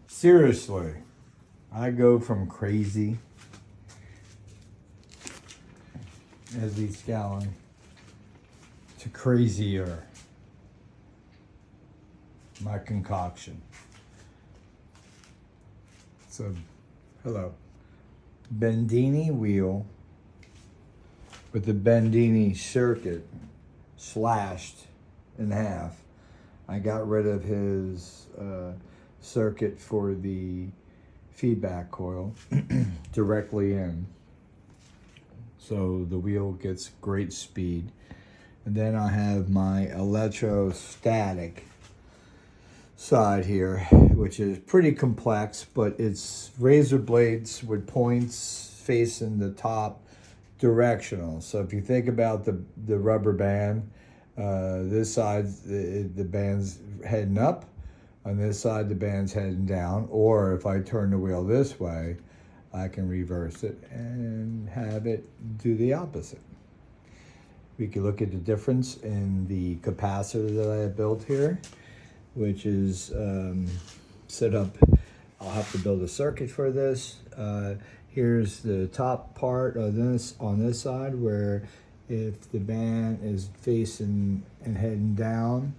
Seriously, I go from crazy as he's scowling to crazier. My concoction. So, hello. Bendini wheel with the Bendini circuit slashed in half. I got rid of his circuit for the feedback coil directly in. So the wheel gets great speed. And then I have my electrostatic side here, which is pretty complex, but it's razor blades with points facing the top directional. So if you think about the rubber band, this side the band's heading up, on this side the band's heading down, or if I turn the wheel this way, I can reverse it and have it do the opposite. We can look at the difference in the capacitor that I have built here, which is set up. I'll have to build a circuit for this. Here's the top part of this on this side, where if the band is facing and heading down,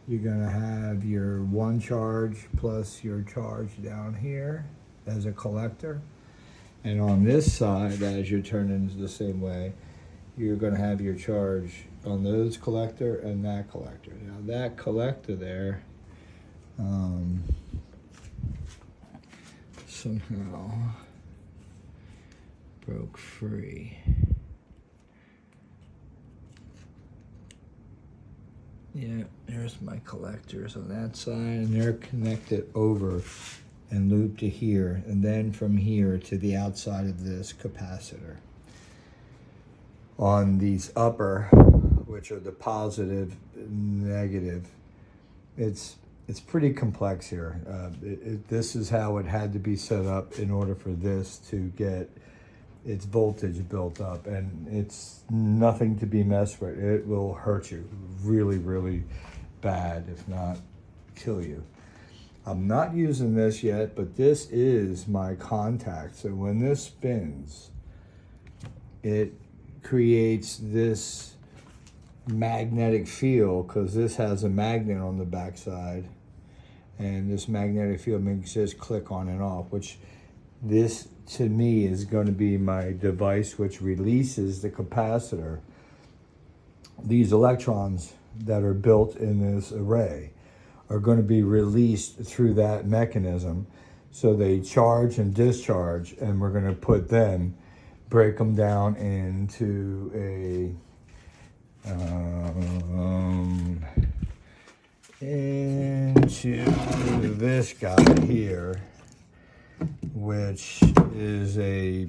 you're gonna have your one charge plus your charge down here as a collector. And on this side, as you're turning the same way, you're gonna have your charge on those collector and that collector. Now that collector there, somehow broke free. Yeah, there's my collectors on that side, and they're connected over and looped to here, and then from here to the outside of this capacitor. On these upper, which are the positive, negative, it's pretty complex here. This is how it had to be set up in order for this to get its voltage built up, and it's nothing to be messed with. It will hurt you really, really bad, if not kill you. I'm not using this yet, but this is my contact. So when this spins, it creates this magnetic field, because this has a magnet on the backside, and this magnetic field makes this click on and off, which this to me is going to be my device which releases the capacitor. These electrons that are built in this array are going to be released through that mechanism. So they charge and discharge, and we're going to break them down into into this guy here, which is a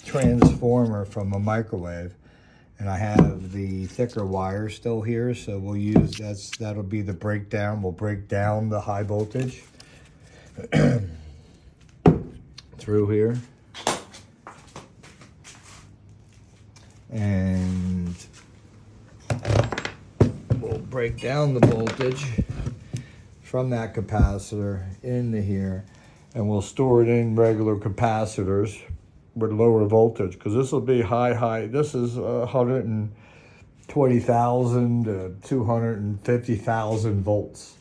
transformer from a microwave. And I have the thicker wire still here, so we'll use that'll be the breakdown. We'll break down the high voltage through here, and we'll break down the voltage from that capacitor into here, and we'll store it in regular capacitors with lower voltage, because this will be high. This is 120,000 to 250,000 volts,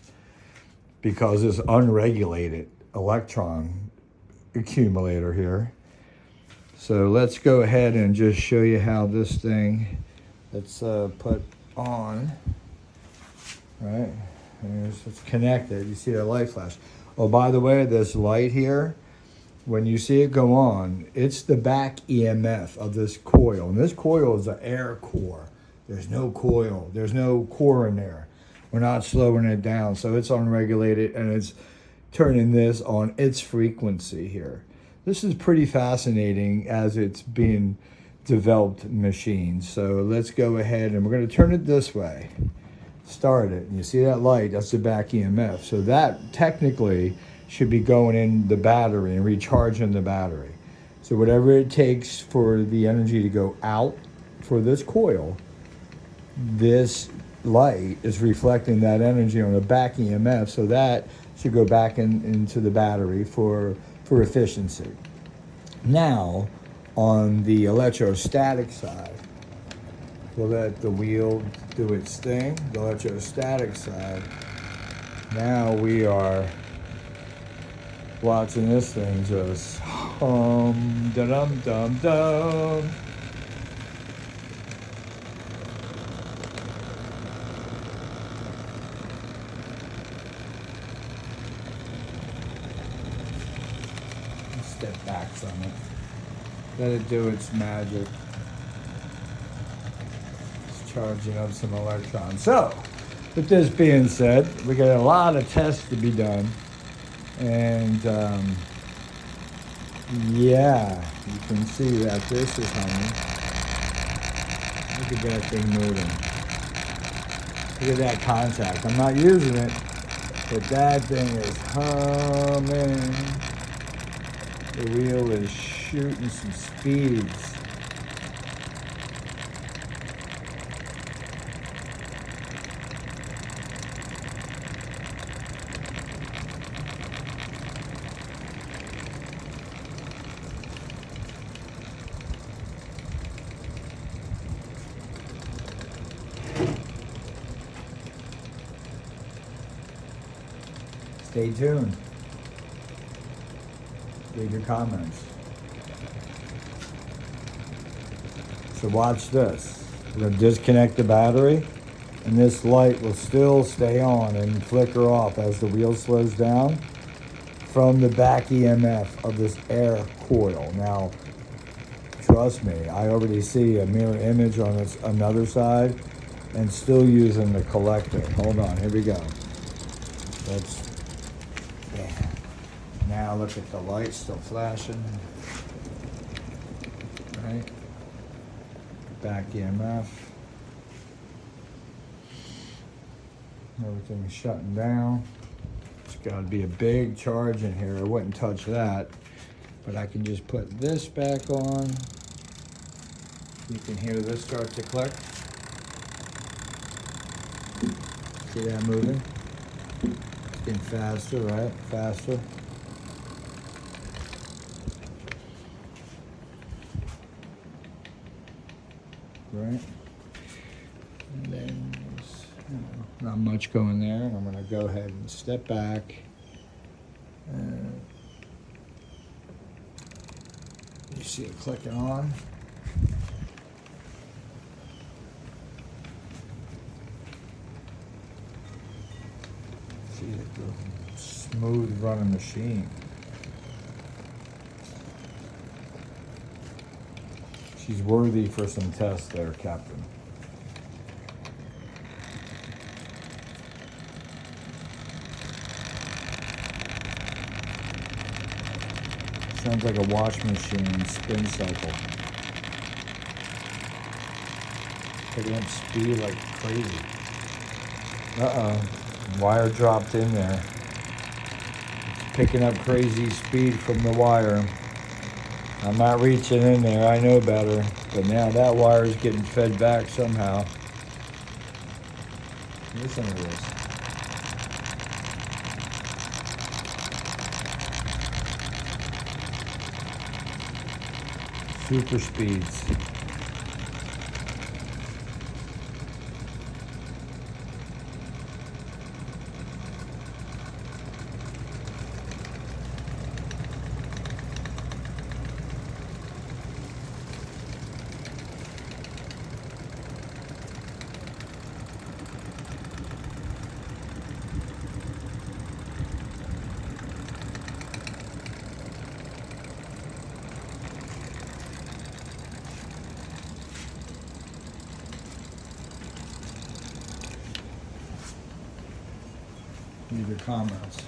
because it's unregulated electron accumulator here. So let's go ahead and just show you how this thing, let's put on, right? It's connected. You see the light flash. Oh, by the way, this light here, when you see it go on, it's the back EMF of this coil. And this coil is an air core. There's no coil. There's no core in there. We're not slowing it down. So it's unregulated, and it's turning this on its frequency here. This is pretty fascinating as it's being developed machine. So let's go ahead, and we're going to turn it this way. Start it. And you see that light? That's the back EMF. So that technically should be going in the battery and recharging the battery. So whatever it takes for the energy to go out for this coil, this light is reflecting that energy on the back EMF, so that should go back into the battery for efficiency. Now, on the electrostatic side, we'll let the wheel do its thing. The electrostatic side, now we are watching this thing just hum, da-dum-dum-dum. Step back from it. Let it do its magic. It's charging up some electrons. So, with this being said, we got a lot of tests to be done. And yeah, you can see that this is humming. Look at that thing moving. Look at that contact. I'm not using it, but that thing is humming. The wheel is shooting some speeds. Stay tuned. Leave your comments. So watch this. We're going to disconnect the battery, and this light will still stay on and flicker off as the wheel slows down from the back EMF of this air coil. Now, trust me, I already see a mirror image on its another side and still using the collector. Hold on, here we go. Yeah. Now look at the light still flashing. Right? Back EMF. Everything's shutting down. It's got to be a big charge in here. I wouldn't touch that. But I can just put this back on. You can hear this start to click. See that moving? It's getting faster, right? Faster. Right? And then there's, not much going there. I'm going to go ahead and step back. And you see it clicking on. See it, the smooth running machine. She's worthy for some tests there, Captain. Sounds like a wash machine spin cycle. Picking up speed like crazy. Uh-oh. Wire dropped in there. It's picking up crazy speed from the wire. I'm not reaching in there, I know better. But now that wire is getting fed back somehow. Listen to this. Super speeds. Leave your comments.